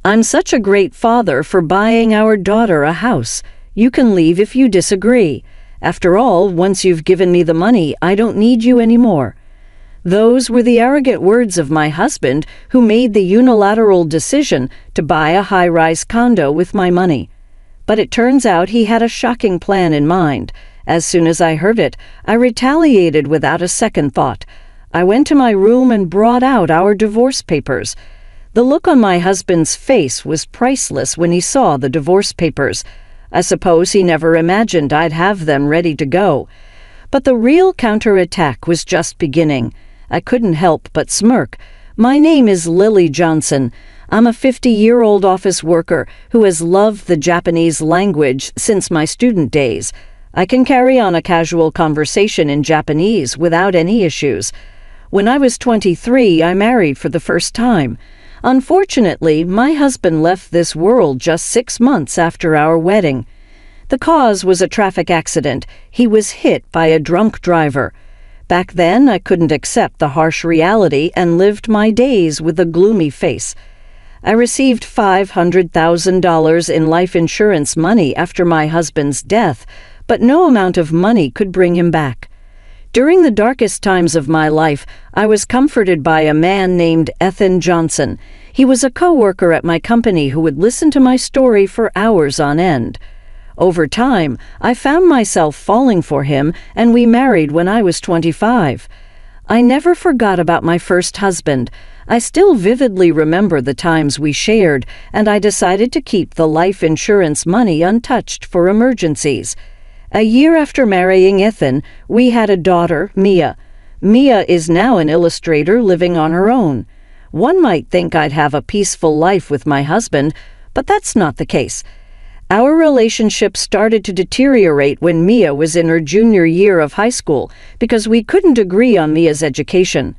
I'm such a great father for buying our daughter a house. You can leave if you disagree. After all, once you've given me the money, I don't need you anymore." Those were the arrogant words of my husband, who made the unilateral decision to buy a high-rise condo with my money. But it turns out he had a shocking plan in mind. As soon as I heard it, I retaliated without a second thought. I went to my room and brought out our divorce papers. The look on my husband's face was priceless when he saw the divorce papers. I suppose he never imagined I'd have them ready to go. But the real counterattack was just beginning. I couldn't help but smirk. My name is Lily Johnson. I'm a 50-year-old office worker who has loved the Japanese language since my student days. I can carry on a casual conversation in Japanese without any issues. When I was 23, I married for the first time. Unfortunately, my husband left this world just 6 months after our wedding. The cause was a traffic accident. He was hit by a drunk driver. Back then, I couldn't accept the harsh reality and lived my days with a gloomy face. I received $500,000 in life insurance money after my husband's death, but no amount of money could bring him back. During the darkest times of my life, I was comforted by a man named Ethan Johnson. He was a co-worker at my company who would listen to my story for hours on end. Over time, I found myself falling for him, and we married when I was 25. I never forgot about my first husband. I still vividly remember the times we shared, and I decided to keep the life insurance money untouched for emergencies. A year after marrying Ethan, we had a daughter, Mia. Mia is now an illustrator living on her own. One might think I'd have a peaceful life with my husband, but that's not the case. Our relationship started to deteriorate when Mia was in her junior year of high school because we couldn't agree on Mia's education.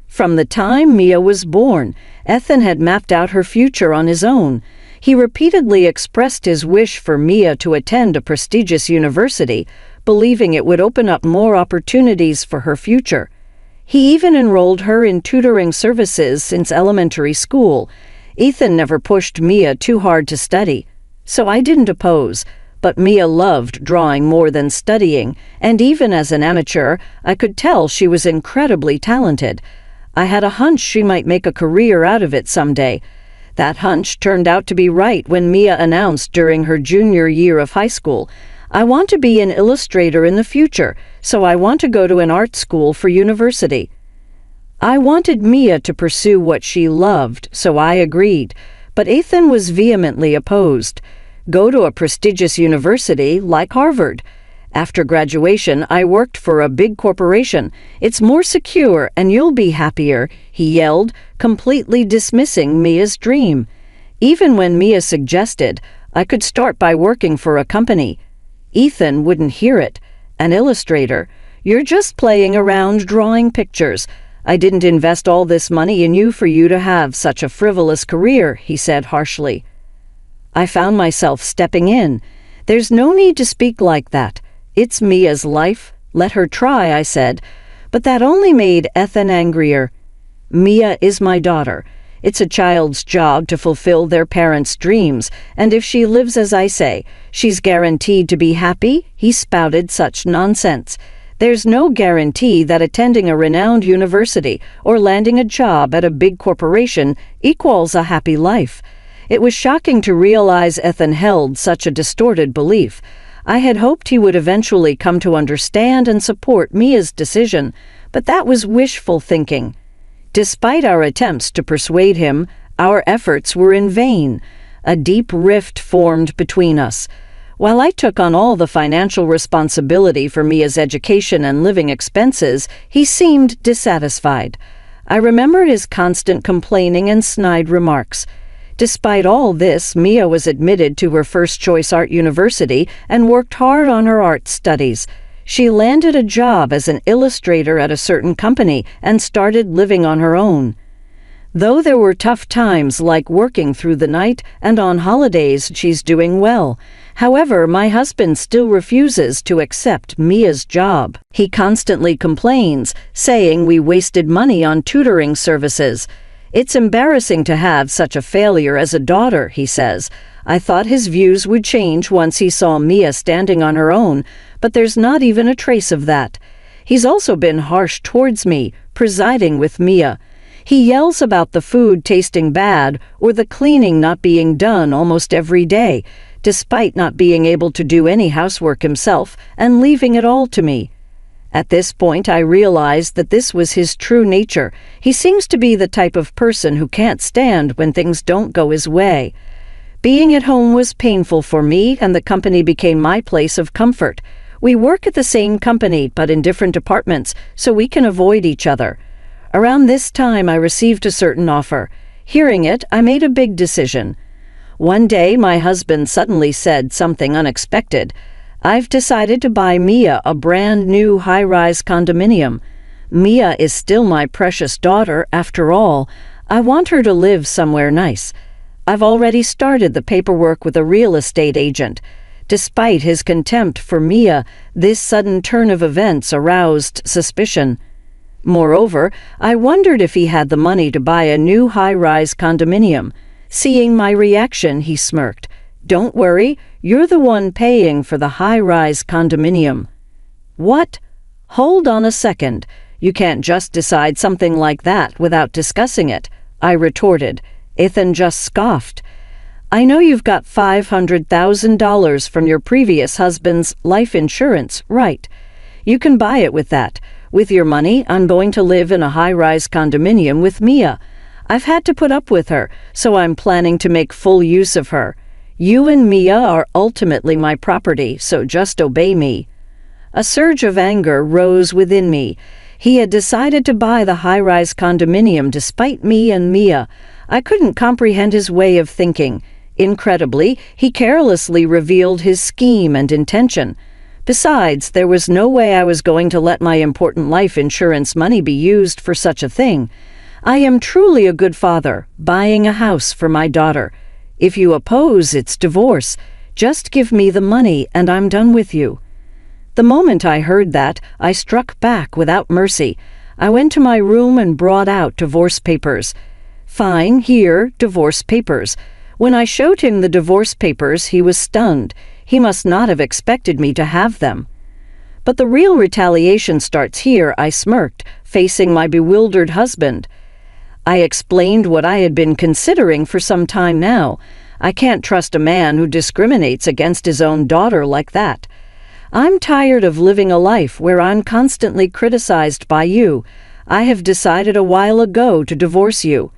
From the time Mia was born, Ethan had mapped out her future on his own. He repeatedly expressed his wish for Mia to attend a prestigious university, believing it would open up more opportunities for her future. He even enrolled her in tutoring services since elementary school. Ethan never pushed Mia too hard to study, so I didn't oppose. But Mia loved drawing more than studying, and even as an amateur, I could tell she was incredibly talented. I had a hunch she might make a career out of it someday. That hunch turned out to be right when Mia announced during her junior year of high school, "I want to be an illustrator in the future, so I want to go to an art school for university." I wanted Mia to pursue what she loved, so I agreed, but Ethan was vehemently opposed. Go to a prestigious university like Harvard. After graduation, I worked for a big corporation. It's more secure and you'll be happier, he yelled, completely dismissing Mia's dream. Even when Mia suggested I could start by working for a company, Ethan wouldn't hear it. "An illustrator? You're just playing around drawing pictures. I didn't invest all this money in you for you to have such a frivolous career," he said harshly. I found myself stepping in. "There's no need to speak like that. It's Mia's life. Let her try," I said. But that only made Ethan angrier. "Mia is my daughter. It's a child's job to fulfill their parents' dreams, and if she lives as I say, she's guaranteed to be happy?" He spouted such nonsense. "There's no guarantee that attending a renowned university or landing a job at a big corporation equals a happy life." It was shocking to realize Ethan held such a distorted belief. I had hoped he would eventually come to understand and support Mia's decision, but that was wishful thinking. Despite our attempts to persuade him, our efforts were in vain. A deep rift formed between us. While I took on all the financial responsibility for Mia's education and living expenses, he seemed dissatisfied. I remembered his constant complaining and snide remarks. Despite all this, Mia was admitted to her first-choice art university and worked hard on her art studies. She landed a job as an illustrator at a certain company and started living on her own. Though there were tough times like working through the night and on holidays, she's doing well. However, my husband still refuses to accept Mia's job. He constantly complains, saying we wasted money on tutoring services. "It's embarrassing to have such a failure as a daughter," he says. I thought his views would change once he saw Mia standing on her own, but there's not even a trace of that. He's also been harsh towards me, presiding with Mia. He yells about the food tasting bad or the cleaning not being done almost every day, despite not being able to do any housework himself and leaving it all to me. At this point, I realized that this was his true nature. He seems to be the type of person who can't stand when things don't go his way. Being at home was painful for me, and the company became my place of comfort. We work at the same company, but in different departments, so we can avoid each other. Around this time, I received a certain offer. Hearing it, I made a big decision. One day, my husband suddenly said something unexpected. "I've decided to buy Mia a brand new high-rise condominium. Mia is still my precious daughter, after all. I want her to live somewhere nice. I've already started the paperwork with a real estate agent." Despite his contempt for Mia, this sudden turn of events aroused suspicion. Moreover, I wondered if he had the money to buy a new high-rise condominium. Seeing my reaction, he smirked. "Don't worry, you're the one paying for the high-rise condominium." What? Hold on a second. You can't just decide something like that without discussing it, I retorted. Ethan just scoffed. "I know you've got $500,000 from your previous husband's life insurance, right? You can buy it with that. With your money, I'm going to live in a high-rise condominium with Mia. I've had to put up with her, so I'm planning to make full use of her. You and Mia are ultimately my property, so just obey me." A surge of anger rose within me. He had decided to buy the high-rise condominium despite me and Mia. I couldn't comprehend his way of thinking. Incredibly, he carelessly revealed his scheme and intention. Besides, there was no way I was going to let my important life insurance money be used for such a thing. I am truly a good father, buying a house for my daughter. If you oppose, it's divorce. Just give me the money and I'm done with you. The moment I heard that, I struck back without mercy. I went to my room and brought out divorce papers. "Fine, here, divorce papers." When I showed him the divorce papers, he was stunned. He must not have expected me to have them. "But the real retaliation starts here," I smirked, facing my bewildered husband. I explained what I had been considering for some time now. I can't trust a man who discriminates against his own daughter like that. "I'm tired of living a life where I'm constantly criticized by you. I have decided a while ago to divorce you.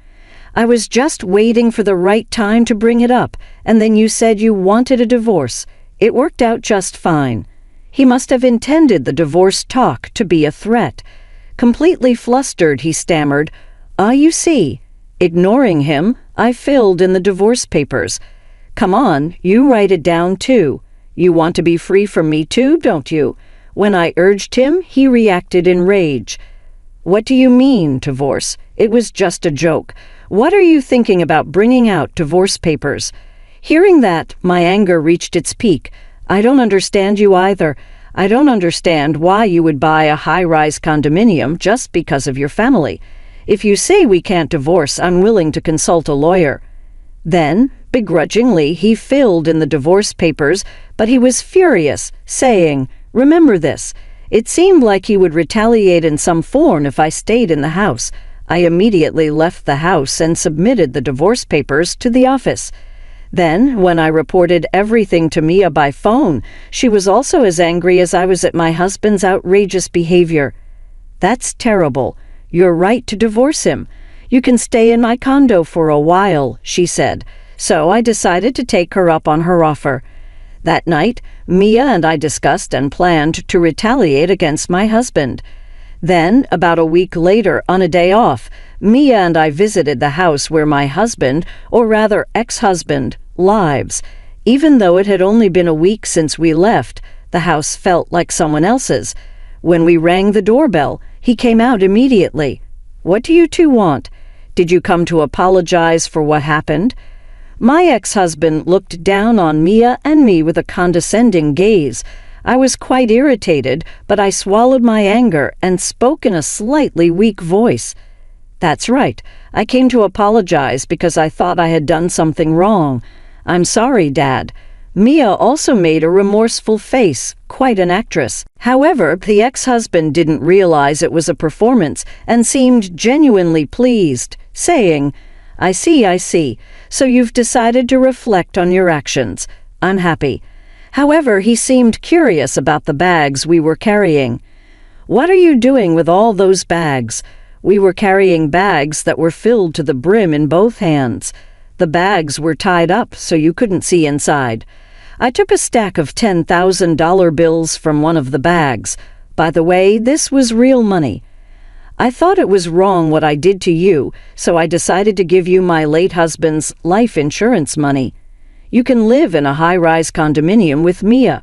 I was just waiting for the right time to bring it up, and then you said you wanted a divorce. It worked out just fine." He must have intended the divorce talk to be a threat. Completely flustered, he stammered, "You see." Ignoring him, I filled in the divorce papers. "Come on, you write it down too. You want to be free from me too, don't you?" When I urged him, he reacted in rage. "What do you mean, divorce? It was just a joke. What are you thinking about bringing out divorce papers?" Hearing that, my anger reached its peak. "I don't understand you either. I don't understand why you would buy a high-rise condominium just because of your family. If you say we can't divorce, I'm willing to consult a lawyer." Then, begrudgingly, he filled in the divorce papers, but he was furious, saying, "Remember this. It seemed like he would retaliate in some form if I stayed in the house." I immediately left the house and submitted the divorce papers to the office. Then, when I reported everything to Mia by phone, she was also as angry as I was at my husband's outrageous behavior. "That's terrible. You're right to divorce him. You can stay in my condo for a while," she said. So I decided to take her up on her offer. That night, Mia and I discussed and planned to retaliate against my husband. Then, about a week later, on a day off, Mia and I visited the house where my husband, or rather ex-husband, lives. Even though it had only been a week since we left, the house felt like someone else's. When we rang the doorbell, he came out immediately. "What do you two want? Did you come to apologize for what happened?" My ex-husband looked down on Mia and me with a condescending gaze. I was quite irritated, but I swallowed my anger and spoke in a slightly weak voice. That's right. I came to apologize because I thought I had done something wrong. I'm sorry, Dad. Mia also made a remorseful face, quite an actress. However, the ex-husband didn't realize it was a performance and seemed genuinely pleased, saying, I see. So you've decided to reflect on your actions. I'm happy. However, he seemed curious about the bags we were carrying. What are you doing with all those bags? We were carrying bags that were filled to the brim in both hands. The bags were tied up so you couldn't see inside. I took a stack of $10,000 bills from one of the bags. By the way, this was real money. I thought it was wrong what I did to you, so I decided to give you my late husband's life insurance money. You can live in a high-rise condominium with Mia.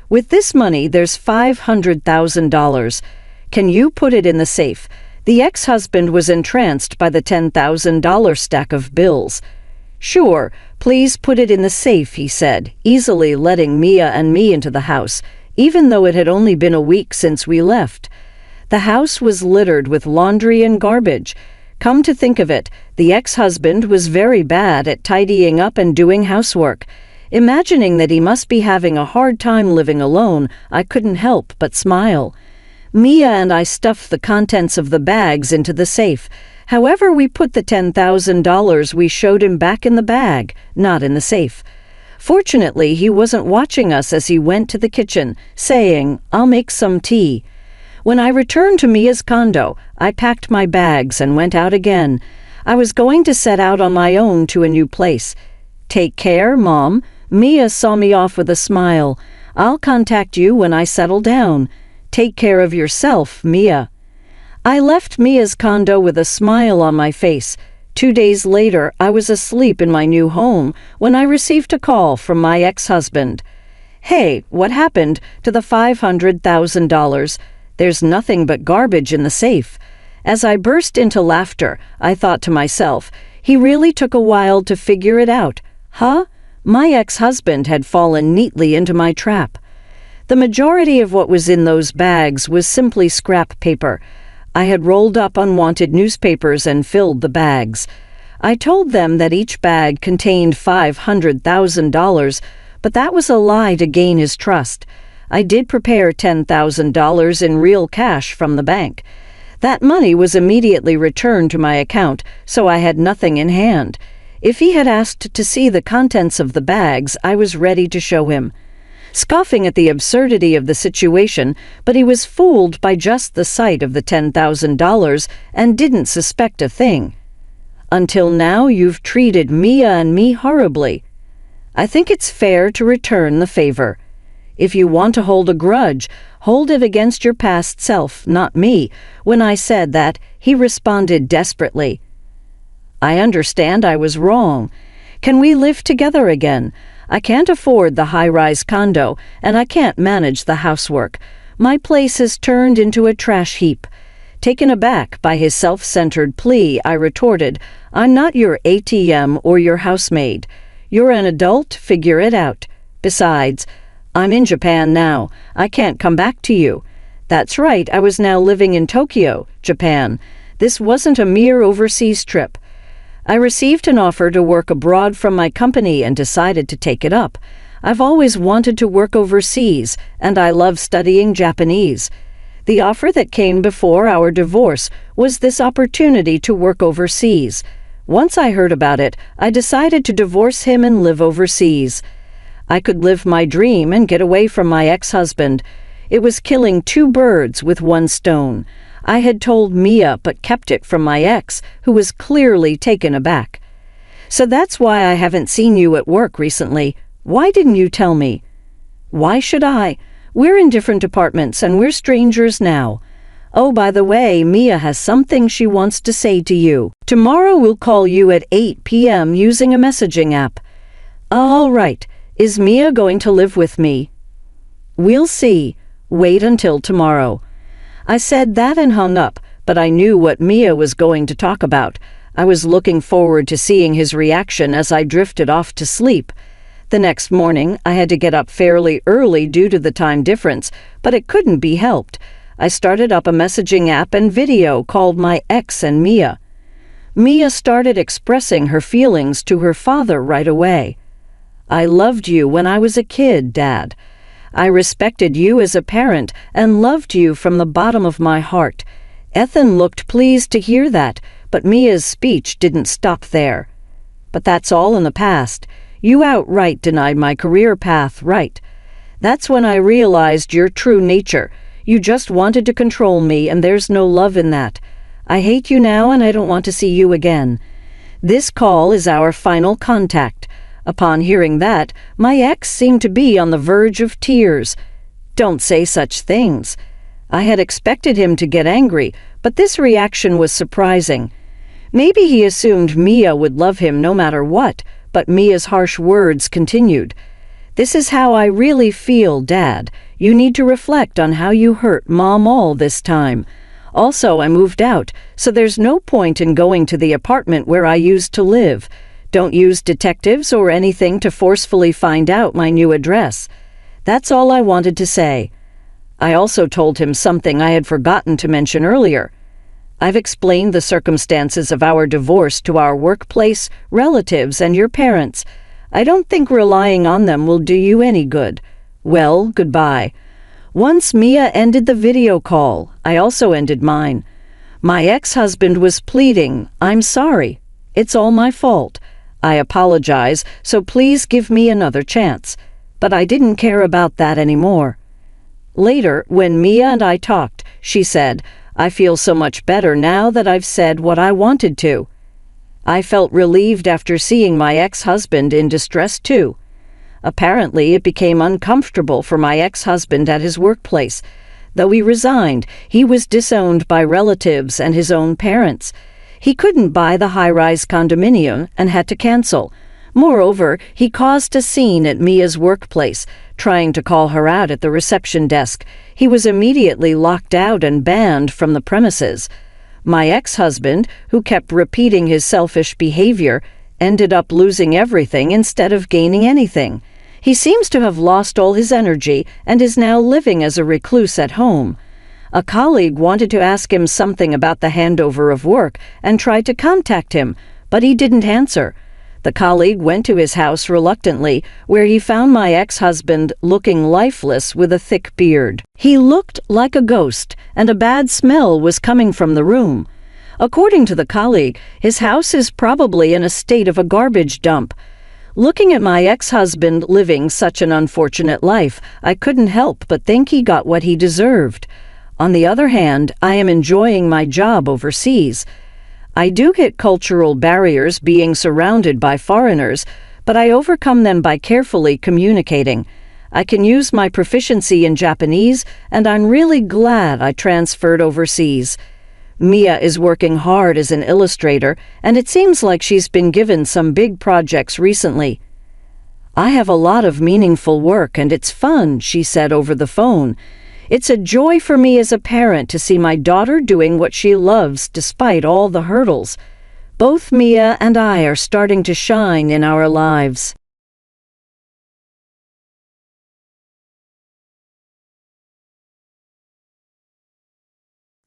With this money, there's $500,000. Can you put it in the safe? The ex-husband was entranced by the $10,000 stack of bills. Sure, please put it in the safe, he said, easily letting Mia and me into the house, even though it had only been a week since we left. The house was littered with laundry and garbage. Come to think of it, the ex-husband was very bad at tidying up and doing housework. Imagining that he must be having a hard time living alone, I couldn't help but smile. Mia and I stuffed the contents of the bags into the safe. However, we put the $10,000 we showed him back in the bag, not in the safe. Fortunately, he wasn't watching us as he went to the kitchen, saying, I'll make some tea. When I returned to Mia's condo, I packed my bags and went out again. I was going to set out on my own to a new place. Take care, Mom. Mia saw me off with a smile. I'll contact you when I settle down. Take care of yourself, Mia. I left Mia's condo with a smile on my face. 2 days later, I was asleep in my new home when I received a call from my ex-husband. Hey, what happened to the $500,000? There's nothing but garbage in the safe. As I burst into laughter, I thought to myself, he really took a while to figure it out. Huh? My ex-husband had fallen neatly into my trap. The majority of what was in those bags was simply scrap paper. I had rolled up unwanted newspapers and filled the bags. I told them that each bag contained $500,000, but that was a lie to gain his trust. I did prepare $10,000 in real cash from the bank. That money was immediately returned to my account, so I had nothing in hand. If he had asked to see the contents of the bags, I was ready to show him. Scoffing at the absurdity of the situation, but he was fooled by just the sight of the $10,000 and didn't suspect a thing. Until now, you've treated Mia and me horribly. I think it's fair to return the favor. If you want to hold a grudge, hold it against your past self, not me. When I said that, he responded desperately. I understand I was wrong. Can we live together again? I can't afford the high-rise condo, and I can't manage the housework. My place has turned into a trash heap. Taken aback by his self-centered plea, I retorted, I'm not your ATM or your housemaid. You're an adult, figure it out. Besides, I'm in Japan now. I can't come back to you. That's right, I was now living in Tokyo, Japan. This wasn't a mere overseas trip. I received an offer to work abroad from my company and decided to take it up. I've always wanted to work overseas, and I love studying Japanese. The offer that came before our divorce was this opportunity to work overseas. Once I heard about it, I decided to divorce him and live overseas. I could live my dream and get away from my ex-husband. It was killing 2 birds with 1 stone. I had told Mia but kept it from my ex, who was clearly taken aback. So that's why I haven't seen you at work recently. Why didn't you tell me? Why should I? We're in different departments and we're strangers now. Oh, by the way, Mia has something she wants to say to you. Tomorrow we'll call you at 8 p.m. using a messaging app. All right. Is Mia going to live with me? We'll see. Wait until tomorrow. I said that and hung up, but I knew what Mia was going to talk about. I was looking forward to seeing his reaction as I drifted off to sleep. The next morning, I had to get up fairly early due to the time difference, but it couldn't be helped. I started up a messaging app and video called my ex and Mia. Mia started expressing her feelings to her father right away. "I loved you when I was a kid, Dad. I respected you as a parent and loved you from the bottom of my heart." Ethan looked pleased to hear that, but Mia's speech didn't stop there. "But that's all in the past. You outright denied my career path, right? That's when I realized your true nature. You just wanted to control me, and there's no love in that. I hate you now, and I don't want to see you again. This call is our final contact." Upon hearing that, my ex seemed to be on the verge of tears. "Don't say such things." I had expected him to get angry, but this reaction was surprising. Maybe he assumed Mia would love him no matter what, but Mia's harsh words continued. "This is how I really feel, Dad. You need to reflect on how you hurt Mom all this time. Also, I moved out, so there's no point in going to the apartment where I used to live. Don't use detectives or anything to forcefully find out my new address." That's all I wanted to say. I also told him something I had forgotten to mention earlier. I've explained the circumstances of our divorce to our workplace, relatives, and your parents. I don't think relying on them will do you any good. Well, goodbye. Once Mia ended the video call, I also ended mine. My ex-husband was pleading, "I'm sorry. It's all my fault. I apologize, so please give me another chance." But I didn't care about that anymore. Later, when Mia and I talked, she said, "I feel so much better now that I've said what I wanted to." I felt relieved after seeing my ex-husband in distress too. Apparently, it became uncomfortable for my ex-husband at his workplace. Though he resigned, he was disowned by relatives and his own parents. He couldn't buy the high-rise condominium and had to cancel. Moreover, he caused a scene at Mia's workplace, trying to call her out at the reception desk. He was immediately locked out and banned from the premises. My ex-husband, who kept repeating his selfish behavior, ended up losing everything instead of gaining anything. He seems to have lost all his energy and is now living as a recluse at home. A colleague wanted to ask him something about the handover of work and tried to contact him, but he didn't answer. The colleague went to his house reluctantly, where he found my ex-husband looking lifeless with a thick beard. He looked like a ghost, and a bad smell was coming from the room. According to the colleague, his house is probably in a state of a garbage dump. Looking at my ex-husband living such an unfortunate life, I couldn't help but think he got what he deserved. On the other hand, I am enjoying my job overseas. I do hit cultural barriers being surrounded by foreigners, but I overcome them by carefully communicating. I can use my proficiency in Japanese, and I'm really glad I transferred overseas. Mia is working hard as an illustrator, and it seems like she's been given some big projects recently. "I have a lot of meaningful work, and it's fun," she said over the phone. "It's a joy for me as a parent to see my daughter doing what she loves despite all the hurdles. Both Mia and I are starting to shine in our lives."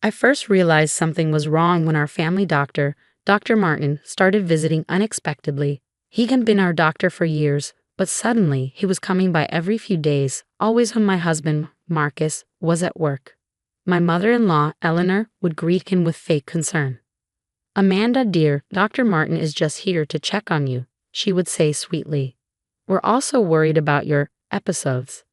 I first realized something was wrong when our family doctor, Dr. Martin, started visiting unexpectedly. He had been our doctor for years, but suddenly he was coming by every few days, always when my husband, Marcus, was at work. My mother-in-law, Eleanor, would greet him with fake concern. "Amanda, dear, Dr. Martin is just here to check on you," she would say sweetly. "We're also worried about your episodes."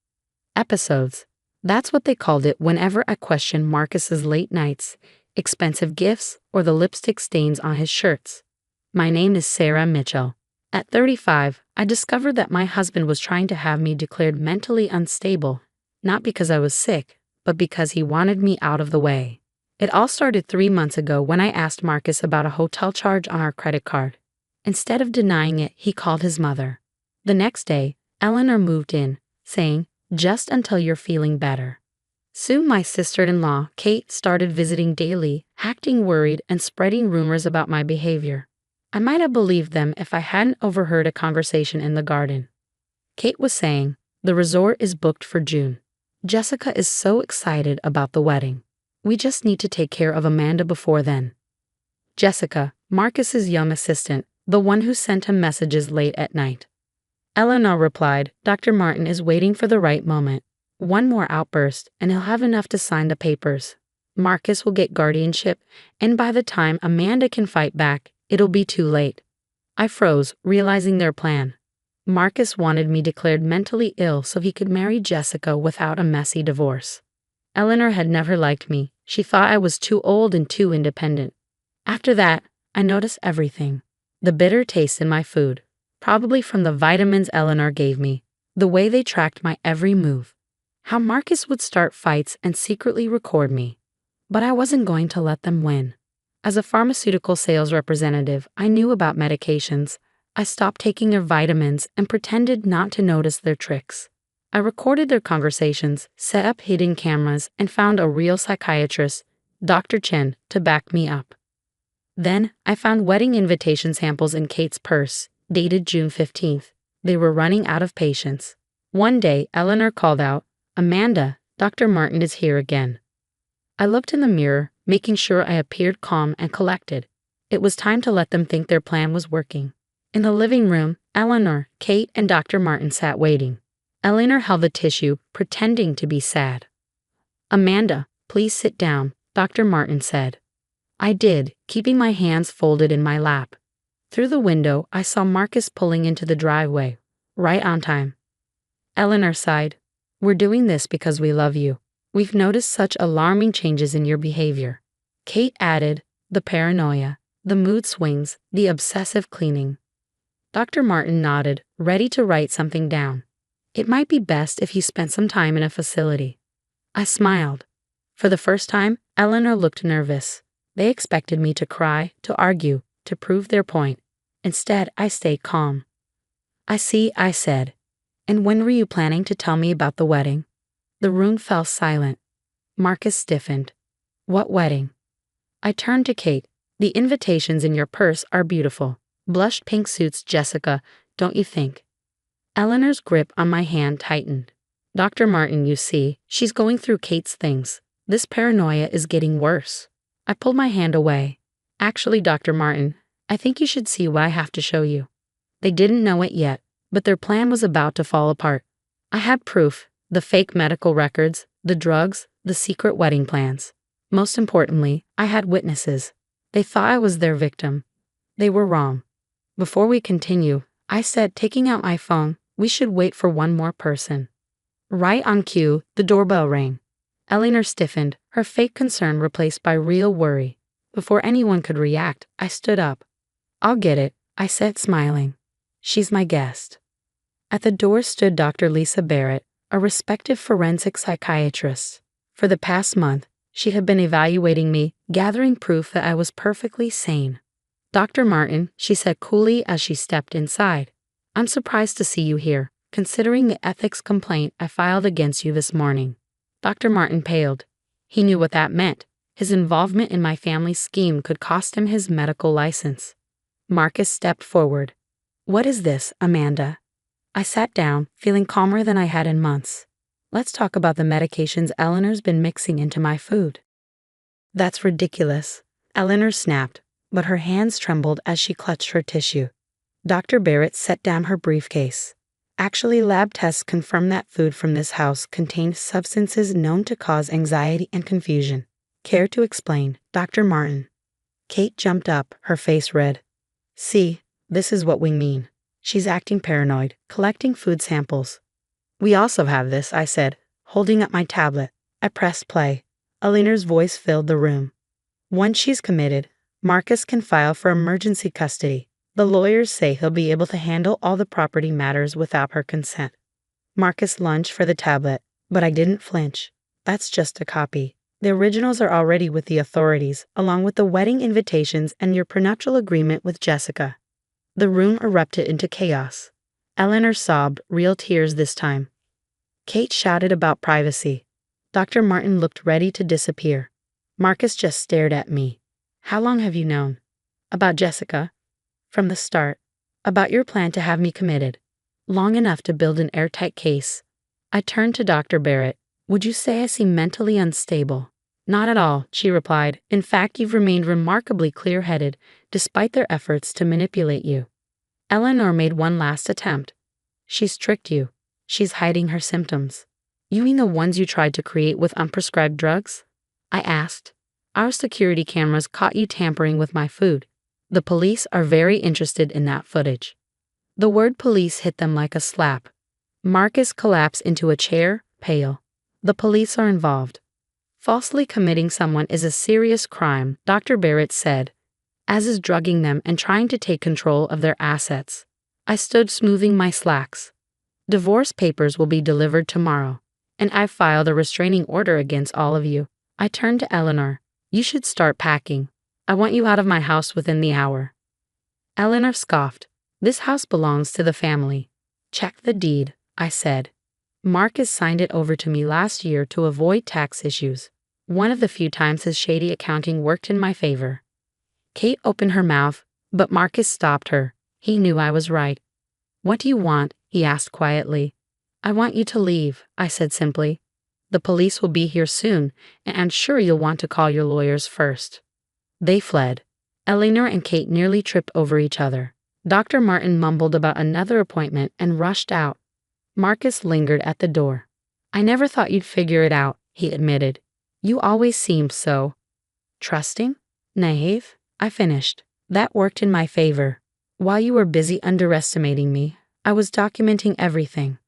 Episodes. That's what they called it whenever I questioned Marcus's late nights, expensive gifts, or the lipstick stains on his shirts. My name is Sarah Mitchell. At 35, I discovered that my husband was trying to have me declared mentally unstable, not because I was sick, but because he wanted me out of the way. It all started 3 months ago when I asked Marcus about a hotel charge on our credit card. Instead of denying it, he called his mother. The next day, Eleanor moved in, saying, "Just until you're feeling better." Soon my sister-in-law, Kate, started visiting daily, acting worried and spreading rumors about my behavior. I might have believed them if I hadn't overheard a conversation in the garden. Kate was saying, "The resort is booked for June. Jessica is so excited about the wedding. We just need to take care of Amanda before then." Jessica, Marcus's young assistant, the one who sent him messages late at night. Eleanor replied, Dr. Martin is waiting for the right moment. One more outburst, and he'll have enough to sign the papers. Marcus will get guardianship, and by the time Amanda can fight back, it'll be too late. I froze, realizing their plan. Marcus wanted me declared mentally ill so he could marry Jessica without a messy divorce. Eleanor had never liked me. She thought I was too old and too independent. After that, I noticed everything. The bitter taste in my food, probably from the vitamins Eleanor gave me, the way they tracked my every move, how Marcus would start fights and secretly record me. But I wasn't going to let them win. As a pharmaceutical sales representative, I knew about medications. I stopped taking their vitamins and pretended not to notice their tricks. I recorded their conversations, set up hidden cameras, and found a real psychiatrist, Dr. Chen, to back me up. Then, I found wedding invitation samples in Kate's purse, dated June 15th. They were running out of patience. One day, Eleanor called out, Amanda, Dr. Martin is here again. I looked in the mirror, making sure I appeared calm and collected. It was time to let them think their plan was working. In the living room, Eleanor, Kate, and Dr. Martin sat waiting. Eleanor held the tissue, pretending to be sad. Amanda, please sit down, Dr. Martin said. I did, keeping my hands folded in my lap. Through the window, I saw Marcus pulling into the driveway, right on time. Eleanor sighed. We're doing this because we love you. We've noticed such alarming changes in your behavior. Kate added, the paranoia, the mood swings, the obsessive cleaning. Dr. Martin nodded, ready to write something down. It might be best if you spent some time in a facility. I smiled. For the first time, Eleanor looked nervous. They expected me to cry, to argue, to prove their point. Instead, I stayed calm. I see, I said. And when were you planning to tell me about the wedding? The room fell silent. Marcus stiffened. What wedding? I turned to Kate. The invitations in your purse are beautiful. Blushed pink suits Jessica, don't you think? Eleanor's grip on my hand tightened. Dr. Martin, you see, she's going through Kate's things. This paranoia is getting worse. I pulled my hand away. Actually, Dr. Martin, I think you should see what I have to show you. They didn't know it yet, but their plan was about to fall apart. I had proof, the fake medical records, the drugs, the secret wedding plans. Most importantly, I had witnesses. They thought I was their victim. They were wrong. Before we continue, I said, taking out my phone, we should wait for one more person. Right on cue, the doorbell rang. Eleanor stiffened, her fake concern replaced by real worry. Before anyone could react, I stood up. I'll get it, I said, smiling. She's my guest. At the door stood Dr. Lisa Barrett, a respected forensic psychiatrist. For the past month, she had been evaluating me, gathering proof that I was perfectly sane. Dr. Martin, she said coolly as she stepped inside, I'm surprised to see you here, considering the ethics complaint I filed against you this morning. Dr. Martin paled. He knew what that meant. His involvement in my family's scheme could cost him his medical license. Marcus stepped forward. What is this, Amanda? I sat down, feeling calmer than I had in months. Let's talk about the medications Eleanor's been mixing into my food. That's ridiculous, Eleanor snapped, but her hands trembled as she clutched her tissue. Dr. Barrett set down her briefcase. Actually, lab tests confirmed that food from this house contained substances known to cause anxiety and confusion. Care to explain, Dr. Martin? Kate jumped up, her face red. See, this is what we mean. She's acting paranoid, collecting food samples. We also have this, I said, holding up my tablet. I pressed play. Eleanor's voice filled the room. Once she's committed, Marcus can file for emergency custody. The lawyers say he'll be able to handle all the property matters without her consent. Marcus lunged for the tablet, but I didn't flinch. That's just a copy. The originals are already with the authorities, along with the wedding invitations and your prenuptial agreement with Jessica. The room erupted into chaos. Eleanor sobbed, real tears this time. Kate shouted about privacy. Dr. Martin looked ready to disappear. Marcus just stared at me. How long have you known? About Jessica? From the start. About your plan to have me committed. Long enough to build an airtight case. I turned to Dr. Barrett. Would you say I seem mentally unstable? Not at all, she replied. In fact, you've remained remarkably clear-headed, despite their efforts to manipulate you. Eleanor made one last attempt. She's tricked you. She's hiding her symptoms. You mean the ones you tried to create with unprescribed drugs? I asked. Our security cameras caught you tampering with my food. The police are very interested in that footage. The word police hit them like a slap. Marcus collapsed into a chair, pale. The police are involved. Falsely committing someone is a serious crime, Dr. Barrett said, as is drugging them and trying to take control of their assets. I stood smoothing my slacks. Divorce papers will be delivered tomorrow, and I've filed a restraining order against all of you. I turned to Eleanor. You should start packing. I want you out of my house within the hour. Eleanor scoffed. This house belongs to the family. Check the deed, I said. Marcus signed it over to me last year to avoid tax issues. One of the few times his shady accounting worked in my favor. Kate opened her mouth, but Marcus stopped her. He knew I was right. What do you want? He asked quietly. I want you to leave, I said simply. The police will be here soon, and I'm sure you'll want to call your lawyers first. They fled. Eleanor and Kate nearly tripped over each other. Dr. Martin mumbled about another appointment and rushed out. Marcus lingered at the door. I never thought you'd figure it out, he admitted. You always seemed so trusting, naive. I finished. That worked in my favor. While you were busy underestimating me, I was documenting everything.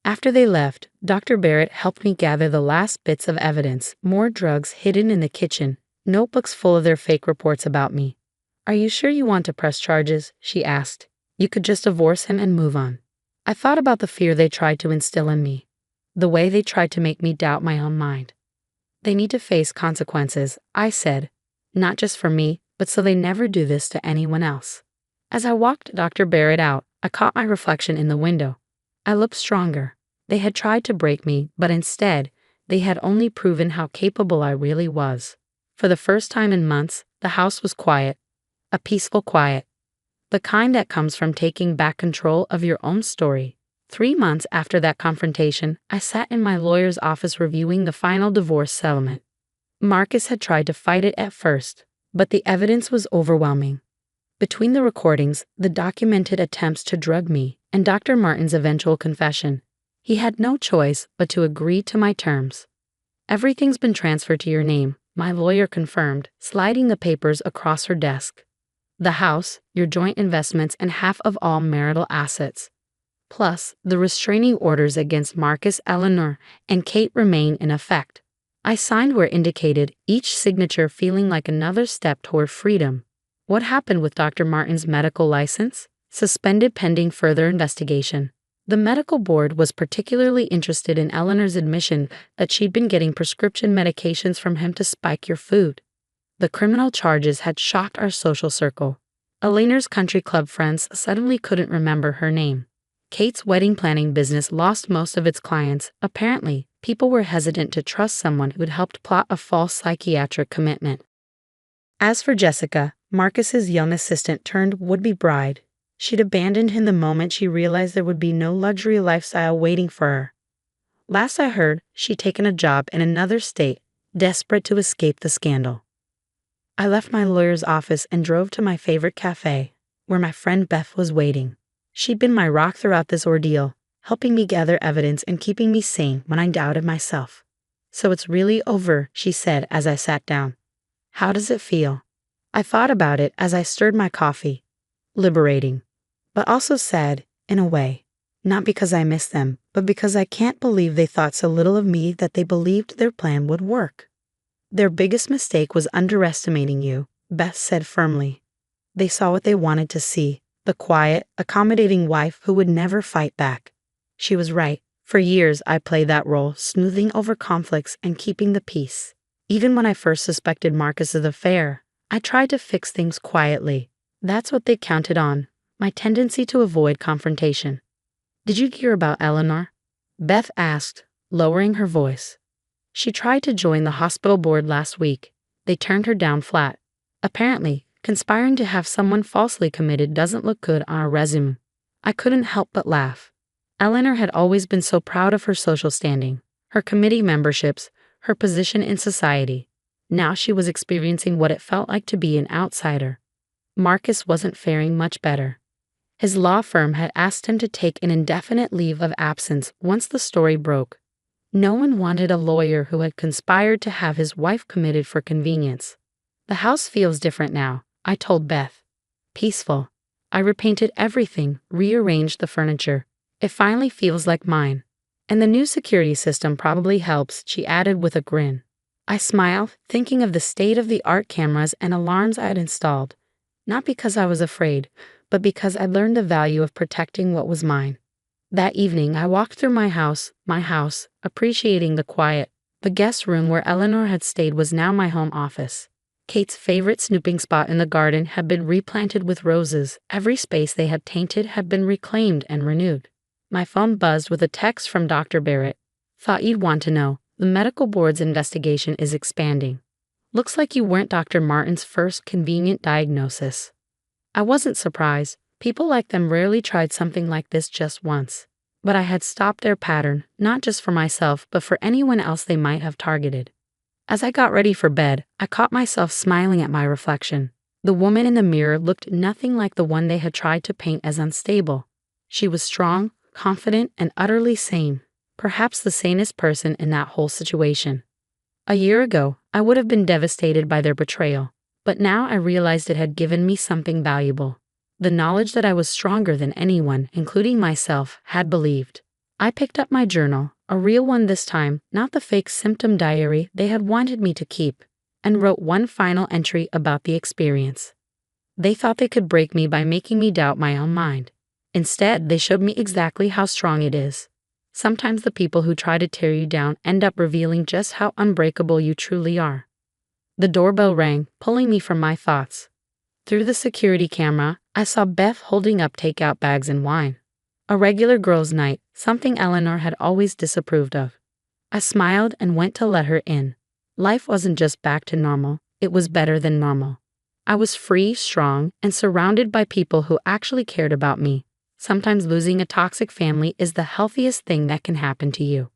After they left, Dr. Barrett helped me gather the last bits of evidence, more drugs hidden in the kitchen, notebooks full of their fake reports about me. Are you sure you want to press charges? She asked. You could just divorce him and move on. I thought about the fear they tried to instill in me, the way they tried to make me doubt my own mind. They need to face consequences, I said, not just for me, but so they never do this to anyone else. As I walked Dr. Barrett out, I caught my reflection in the window. I looked stronger. They had tried to break me, but instead, they had only proven how capable I really was. For the first time in months, the house was quiet, a peaceful quiet, the kind that comes from taking back control of your own story. 3 months after that confrontation, I sat in my lawyer's office reviewing the final divorce settlement. Marcus had tried to fight it at first, but the evidence was overwhelming. Between the recordings, the documented attempts to drug me, and Dr. Martin's eventual confession, he had no choice but to agree to my terms. Everything's been transferred to your name, my lawyer confirmed, sliding the papers across her desk. The house, your joint investments, and half of all marital assets. Plus, the restraining orders against Marcus, Eleanor, and Kate remain in effect. I signed where indicated, each signature feeling like another step toward freedom. What happened with Dr. Martin's medical license? Suspended pending further investigation. The medical board was particularly interested in Eleanor's admission that she'd been getting prescription medications from him to spike your food. The criminal charges had shocked our social circle. Eleanor's country club friends suddenly couldn't remember her name. Kate's wedding planning business lost most of its clients. Apparently, people were hesitant to trust someone who'd helped plot a false psychiatric commitment. As for Jessica, Marcus's young assistant turned would-be bride, she'd abandoned him the moment she realized there would be no luxury lifestyle waiting for her. Last I heard, she'd taken a job in another state, desperate to escape the scandal. I left my lawyer's office and drove to my favorite cafe, where my friend Beth was waiting. She'd been my rock throughout this ordeal, helping me gather evidence and keeping me sane when I doubted myself. So it's really over, she said as I sat down. How does it feel? I thought about it as I stirred my coffee. Liberating, but also sad, in a way. Not because I miss them, but because I can't believe they thought so little of me that they believed their plan would work. Their biggest mistake was underestimating you, Beth said firmly. They saw what they wanted to see, the quiet, accommodating wife who would never fight back. She was right. For years, I played that role, smoothing over conflicts and keeping the peace. Even when I first suspected Marcus's affair, I tried to fix things quietly. That's what they counted on, my tendency to avoid confrontation. Did you hear about Eleanor? Beth asked, lowering her voice. She tried to join the hospital board last week. They turned her down flat. Apparently, conspiring to have someone falsely committed doesn't look good on a resume. I couldn't help but laugh. Eleanor had always been so proud of her social standing, her committee memberships, her position in society. Now she was experiencing what it felt like to be an outsider. Marcus wasn't faring much better. His law firm had asked him to take an indefinite leave of absence once the story broke. No one wanted a lawyer who had conspired to have his wife committed for convenience. The house feels different now, I told Beth. Peaceful. I repainted everything, rearranged the furniture. It finally feels like mine. And the new security system probably helps, she added with a grin. I smiled, thinking of the state-of-the-art cameras and alarms I had installed. Not because I was afraid, but because I learned the value of protecting what was mine. That evening, I walked through my house, appreciating the quiet. The guest room where Eleanor had stayed was now my home office. Kate's favorite snooping spot in the garden had been replanted with roses. Every space they had tainted had been reclaimed and renewed. My phone buzzed with a text from Dr. Barrett. Thought you'd want to know. The medical board's investigation is expanding. Looks like you weren't Dr. Martin's first convenient diagnosis. I wasn't surprised. People like them rarely tried something like this just once. But I had stopped their pattern, not just for myself, but for anyone else they might have targeted. As I got ready for bed, I caught myself smiling at my reflection. The woman in the mirror looked nothing like the one they had tried to paint as unstable. She was strong, confident, and utterly sane, perhaps the sanest person in that whole situation. A year ago, I would have been devastated by their betrayal, but now I realized it had given me something valuable. The knowledge that I was stronger than anyone, including myself, had believed. I picked up my journal, a real one this time, not the fake symptom diary they had wanted me to keep, and wrote one final entry about the experience. They thought they could break me by making me doubt my own mind. Instead, they showed me exactly how strong it is. Sometimes the people who try to tear you down end up revealing just how unbreakable you truly are. The doorbell rang, pulling me from my thoughts. Through the security camera, I saw Beth holding up takeout bags and wine. A regular girls' night, something Eleanor had always disapproved of. I smiled and went to let her in. Life wasn't just back to normal, it was better than normal. I was free, strong, and surrounded by people who actually cared about me. Sometimes losing a toxic family is the healthiest thing that can happen to you.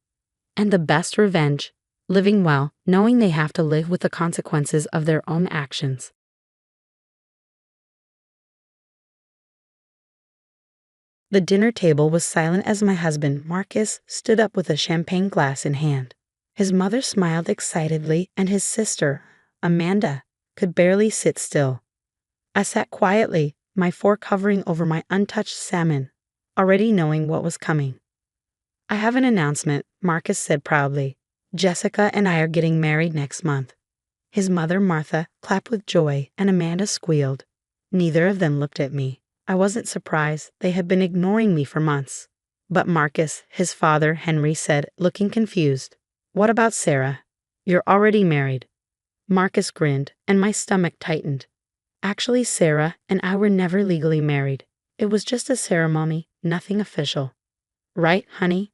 And the best revenge, living well, knowing they have to live with the consequences of their own actions. The dinner table was silent as my husband, Marcus, stood up with a champagne glass in hand. His mother smiled excitedly, and his sister, Amanda, could barely sit still. I sat quietly, my fork hovering over my untouched salmon, already knowing what was coming. I have an announcement, Marcus said proudly. Jessica and I are getting married next month. His mother, Martha, clapped with joy, and Amanda squealed. Neither of them looked at me. I wasn't surprised. They had been ignoring me for months. But Marcus, his father, Henry, said, looking confused, "What about Sarah? You're already married." Marcus grinned, and my stomach tightened. Actually, Sarah and I were never legally married. It was just a ceremony, nothing official. Right, honey?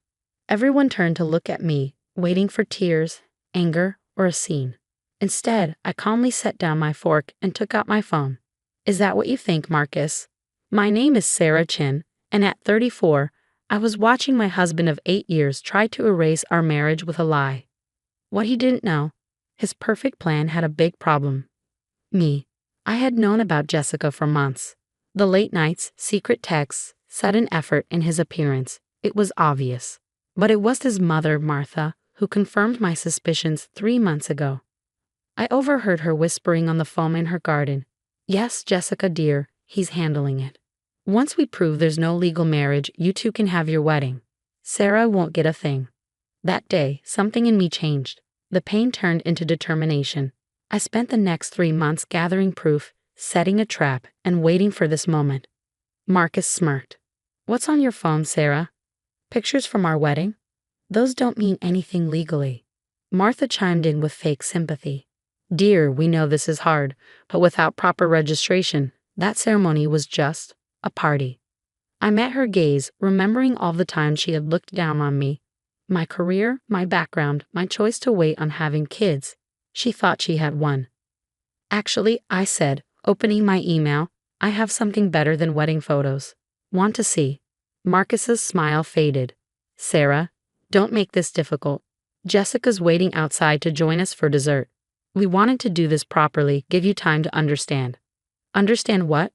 Everyone turned to look at me, waiting for tears, anger, or a scene. Instead, I calmly set down my fork and took out my phone. Is that what you think, Marcus? My name is Sarah Chin, and at 34, I was watching my husband of 8 years try to erase our marriage with a lie. What he didn't know, his perfect plan had a big problem. Me. I had known about Jessica for months. The late nights, secret texts, sudden effort in his appearance. It was obvious. But it was his mother, Martha, who confirmed my suspicions 3 months ago. I overheard her whispering on the phone in her garden. Yes, Jessica dear, he's handling it. Once we prove there's no legal marriage, you two can have your wedding. Sarah won't get a thing. That day, something in me changed. The pain turned into determination. I spent the next 3 months gathering proof, setting a trap, and waiting for this moment. Marcus smirked. What's on your phone, Sarah? Pictures from our wedding? Those don't mean anything legally. Martha chimed in with fake sympathy. Dear, we know this is hard, but without proper registration, that ceremony was just a party. I met her gaze, remembering all the times she had looked down on me. My career, my background, my choice to wait on having kids. She thought she had won. Actually, I said, opening my email, I have something better than wedding photos. Want to see? Marcus's smile faded. Sarah, don't make this difficult. Jessica's waiting outside to join us for dessert. We wanted to do this properly, give you time to understand. Understand what?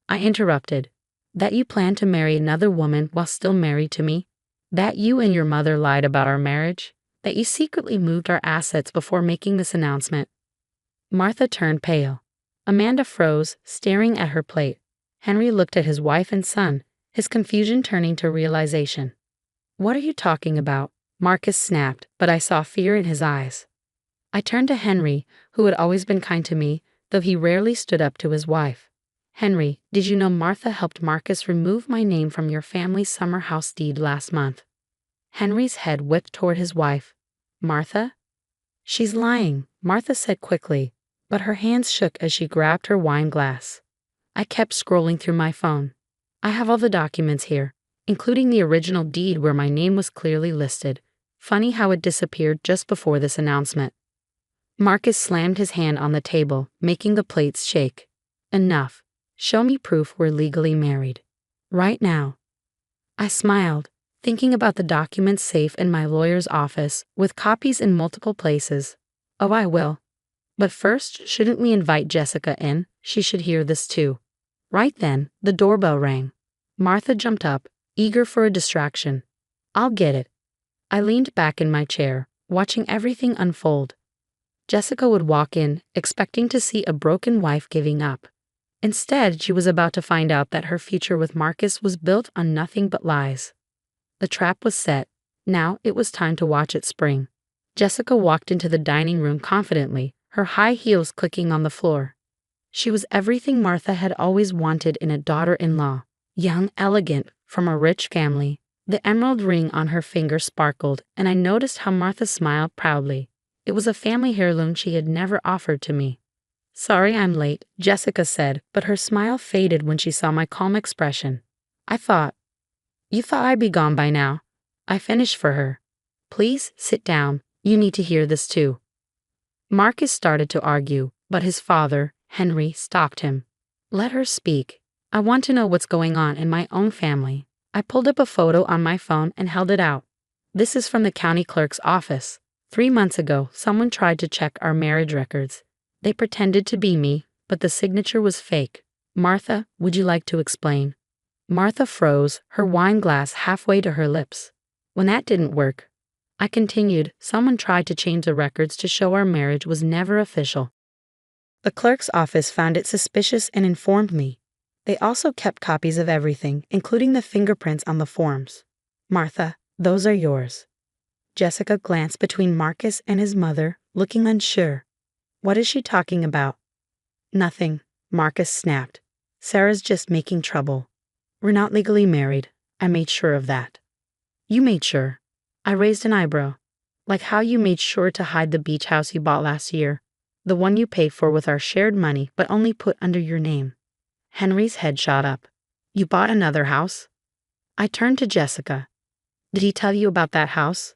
I interrupted. That you plan to marry another woman while still married to me? That you and your mother lied about our marriage? That you secretly moved our assets before making this announcement? Martha turned pale. Amanda froze, staring at her plate. Henry looked at his wife and son, his confusion turning to realization. What are you talking about? Marcus snapped, but I saw fear in his eyes. I turned to Henry, who had always been kind to me, though he rarely stood up to his wife. Henry, did you know Martha helped Marcus remove my name from your family's summer house deed last month? Henry's head whipped toward his wife. Martha? She's lying, Martha said quickly, but her hands shook as she grabbed her wine glass. I kept scrolling through my phone. I have all the documents here, including the original deed where my name was clearly listed. Funny how it disappeared just before this announcement. Marcus slammed his hand on the table, making the plates shake. Enough. Show me proof we're legally married. Right now. I smiled, thinking about the documents safe in my lawyer's office, with copies in multiple places. Oh, I will. But first, shouldn't we invite Jessica in? She should hear this too. Right then, the doorbell rang. Martha jumped up, eager for a distraction. I'll get it. I leaned back in my chair, watching everything unfold. Jessica would walk in, expecting to see a broken wife giving up. Instead, she was about to find out that her future with Marcus was built on nothing but lies. The trap was set. Now it was time to watch it spring. Jessica walked into the dining room confidently, her high heels clicking on the floor. She was everything Martha had always wanted in a daughter-in-law. Young, elegant, from a rich family. The emerald ring on her finger sparkled, and I noticed how Martha smiled proudly. It was a family heirloom she had never offered to me. Sorry I'm late, Jessica said, but her smile faded when she saw my calm expression. You thought I'd be gone by now. I finished for her. Please, sit down. You need to hear this too. Marcus started to argue, but his father, Henry, stopped him. Let her speak. I want to know what's going on in my own family. I pulled up a photo on my phone and held it out. This is from the county clerk's office. 3 months ago, someone tried to check our marriage records. They pretended to be me, but the signature was fake. Martha, would you like to explain? Martha froze, her wine glass halfway to her lips. When that didn't work, I continued, someone tried to change the records to show our marriage was never official. The clerk's office found it suspicious and informed me. They also kept copies of everything, including the fingerprints on the forms. Martha, those are yours. Jessica glanced between Marcus and his mother, looking unsure. What is she talking about? Nothing, Marcus snapped. Sarah's just making trouble. We're not legally married. I made sure of that. You made sure? I raised an eyebrow. Like how you made sure to hide the beach house you bought last year. The one you paid for with our shared money but only put under your name. Henry's head shot up. You bought another house? I turned to Jessica. Did he tell you about that house?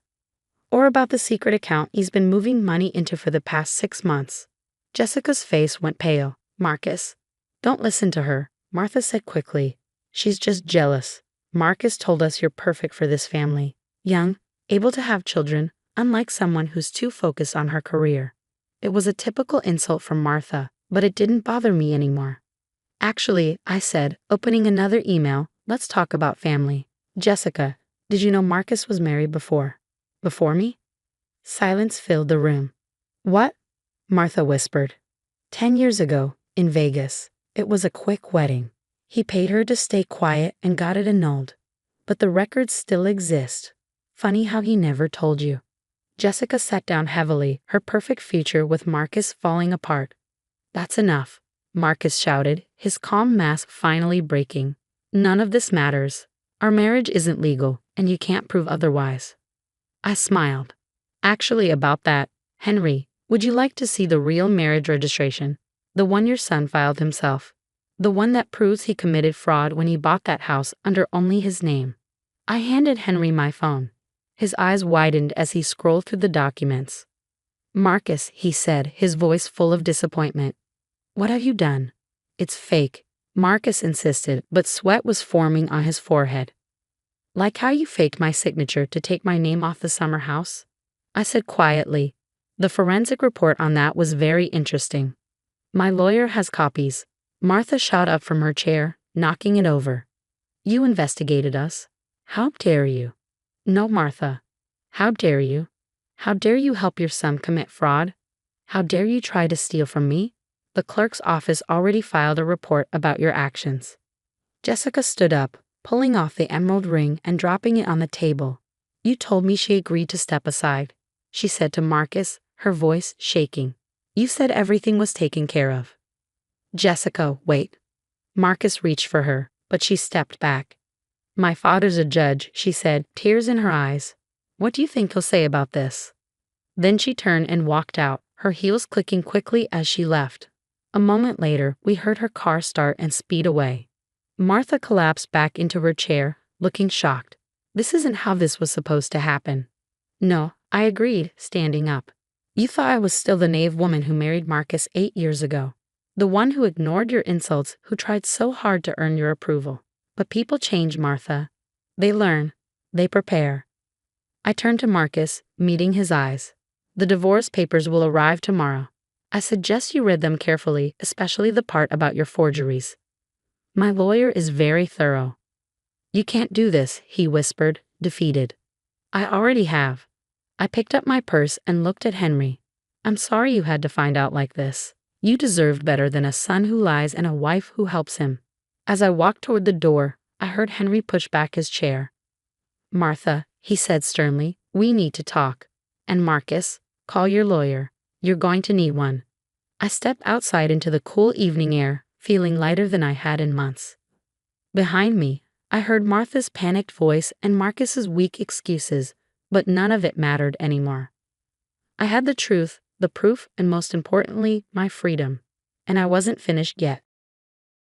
Or about the secret account he's been moving money into for the past 6 months? Jessica's face went pale. Marcus. Don't listen to her, Martha said quickly. She's just jealous. Marcus told us you're perfect for this family. Young, able to have children, unlike someone who's too focused on her career. It was a typical insult from Martha, but it didn't bother me anymore. Actually, I said, opening another email, let's talk about family. Jessica, did you know Marcus was married before? Before me? Silence filled the room. What? Martha whispered. 10 years ago, in Vegas. It was a quick wedding. He paid her to stay quiet and got it annulled. But the records still exist. Funny how he never told you. Jessica sat down heavily, her perfect future with Marcus falling apart. That's enough, Marcus shouted, his calm mask finally breaking. None of this matters. Our marriage isn't legal, and you can't prove otherwise. I smiled. Actually, about that, Henry, would you like to see the real marriage registration? The one your son filed himself. The one that proves he committed fraud when he bought that house under only his name. I handed Henry my phone. His eyes widened as he scrolled through the documents. Marcus, he said, his voice full of disappointment. What have you done? It's fake, Marcus insisted, but sweat was forming on his forehead. Like how you faked my signature to take my name off the summer house? I said quietly. The forensic report on that was very interesting. My lawyer has copies. Martha shot up from her chair, knocking it over. You investigated us. How dare you? No, Martha. How dare you? How dare you help your son commit fraud? How dare you try to steal from me? The clerk's office already filed a report about your actions. Jessica stood up, pulling off the emerald ring and dropping it on the table. You told me she agreed to step aside, she said to Marcus, her voice shaking. You said everything was taken care of. Jessica, wait. Marcus reached for her, but she stepped back. My father's a judge, she said, tears in her eyes. What do you think he'll say about this? Then she turned and walked out, her heels clicking quickly as she left. A moment later, we heard her car start and speed away. Martha collapsed back into her chair, looking shocked. This isn't how this was supposed to happen. No, I agreed, standing up. You thought I was still the naive woman who married Marcus 8 years ago. The one who ignored your insults, who tried so hard to earn your approval. But people change, Martha. They learn. They prepare. I turned to Marcus, meeting his eyes. The divorce papers will arrive tomorrow. I suggest you read them carefully, especially the part about your forgeries. My lawyer is very thorough. You can't do this, he whispered, defeated. I already have. I picked up my purse and looked at Henry. I'm sorry you had to find out like this. You deserved better than a son who lies and a wife who helps him. As I walked toward the door, I heard Henry push back his chair. Martha, he said sternly, we need to talk. And Marcus, call your lawyer. You're going to need one. I stepped outside into the cool evening air, feeling lighter than I had in months. Behind me, I heard Martha's panicked voice and Marcus's weak excuses, but none of it mattered anymore. I had the truth, the proof, and most importantly, my freedom. And I wasn't finished yet.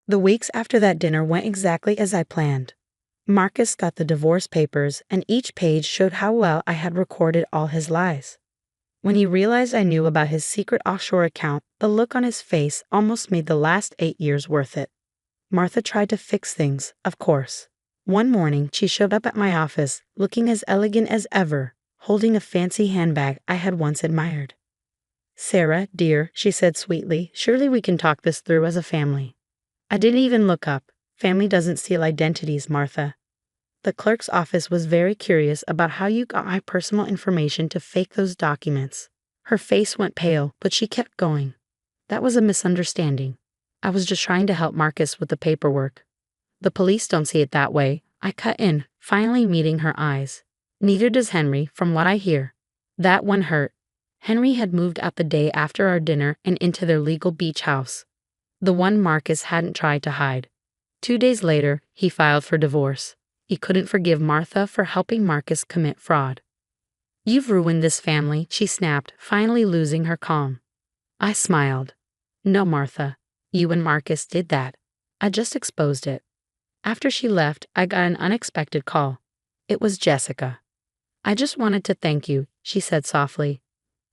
The weeks after that dinner went exactly as I planned. Marcus got the divorce papers, and each page showed how well I had recorded all his lies. When he realized I knew about his secret offshore account, the look on his face almost made the last 8 years worth it. Martha tried to fix things, of course. One morning, she showed up at my office, looking as elegant as ever, holding a fancy handbag I had once admired. Sarah, dear, she said sweetly, surely we can talk this through as a family. I didn't even look up. Family doesn't steal identities, Martha. The clerk's office was very curious about how you got my personal information to fake those documents. Her face went pale, but she kept going. That was a misunderstanding. I was just trying to help Marcus with the paperwork. The police don't see it that way. I cut in, finally meeting her eyes. Neither does Henry, from what I hear. That one hurt. Henry had moved out the day after our dinner and into their legal beach house. The one Marcus hadn't tried to hide. 2 days later, he filed for divorce. He couldn't forgive Martha for helping Marcus commit fraud. You've ruined this family, she snapped, finally losing her calm. I smiled. No, Martha. You and Marcus did that. I just exposed it. After she left, I got an unexpected call. It was Jessica. I just wanted to thank you, she said softly.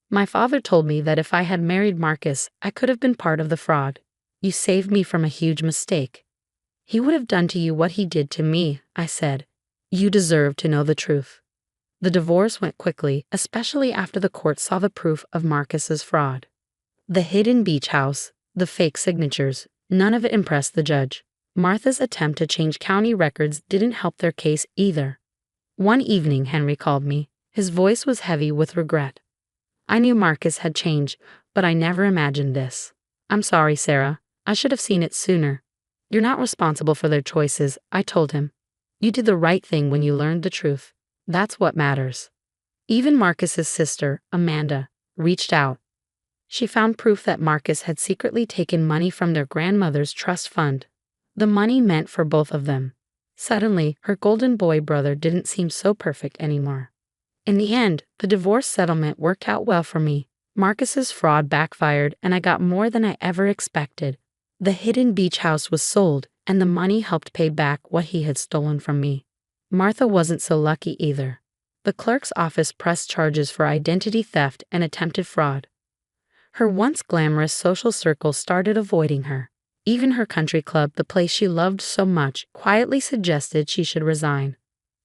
My father told me that if I had married Marcus, I could have been part of the fraud. You saved me from a huge mistake. He would have done to you what he did to me, I said. You deserve to know the truth. The divorce went quickly, especially after the court saw the proof of Marcus's fraud. The hidden beach house, the fake signatures, none of it impressed the judge. Martha's attempt to change county records didn't help their case either. One evening, Henry called me. His voice was heavy with regret. I knew Marcus had changed, but I never imagined this. I'm sorry, Sarah. I should have seen it sooner. You're not responsible for their choices, I told him. You did the right thing when you learned the truth. That's what matters. Even Marcus's sister, Amanda, reached out. She found proof that Marcus had secretly taken money from their grandmother's trust fund. The money meant for both of them. Suddenly, her golden boy brother didn't seem so perfect anymore. In the end, the divorce settlement worked out well for me. Marcus's fraud backfired, and I got more than I ever expected. The hidden beach house was sold, and the money helped pay back what he had stolen from me. Martha wasn't so lucky either. The clerk's office pressed charges for identity theft and attempted fraud. Her once glamorous social circle started avoiding her. Even her country club, the place she loved so much, quietly suggested she should resign.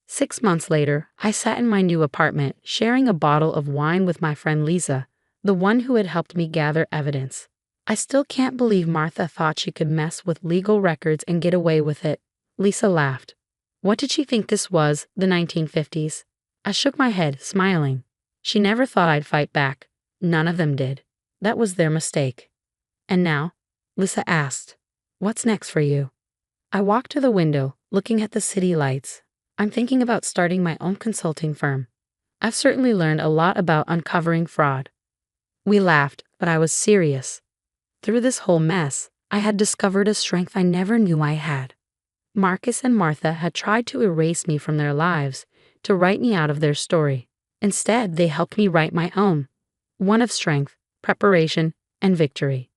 6 months later, I sat in my new apartment, sharing a bottle of wine with my friend Lisa. the one who had helped me gather evidence. I still can't believe Martha thought she could mess with legal records and get away with it. Lisa laughed. What did she think this was, the 1950s? I shook my head, smiling. She never thought I'd fight back. None of them did. That was their mistake. And now? Lisa asked. What's next for you? I walked to the window, looking at the city lights. I'm thinking about starting my own consulting firm. I've certainly learned a lot about uncovering fraud. We laughed, but I was serious. Through this whole mess, I had discovered a strength I never knew I had. Marcus and Martha had tried to erase me from their lives, to write me out of their story. Instead, they helped me write my own. One of strength, preparation, and victory.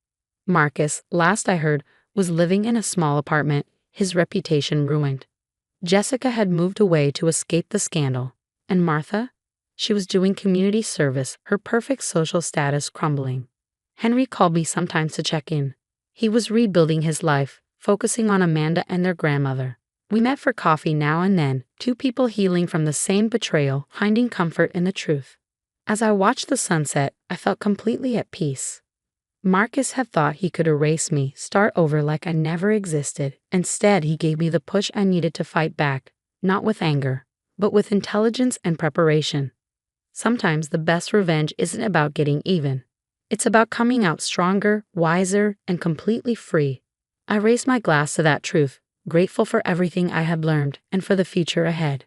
Marcus, last I heard, was living in a small apartment, his reputation ruined. Jessica had moved away to escape the scandal. And Martha? She was doing community service, her perfect social status crumbling. Henry called me sometimes to check in. He was rebuilding his life, focusing on Amanda and their grandmother. We met for coffee now and then, two people healing from the same betrayal, finding comfort in the truth. As I watched the sunset, I felt completely at peace. Marcus had thought he could erase me, start over like I never existed. Instead, he gave me the push I needed to fight back, not with anger, but with intelligence and preparation. Sometimes the best revenge isn't about getting even. It's about coming out stronger, wiser, and completely free. I raised my glass to that truth, grateful for everything I had learned and for the future ahead.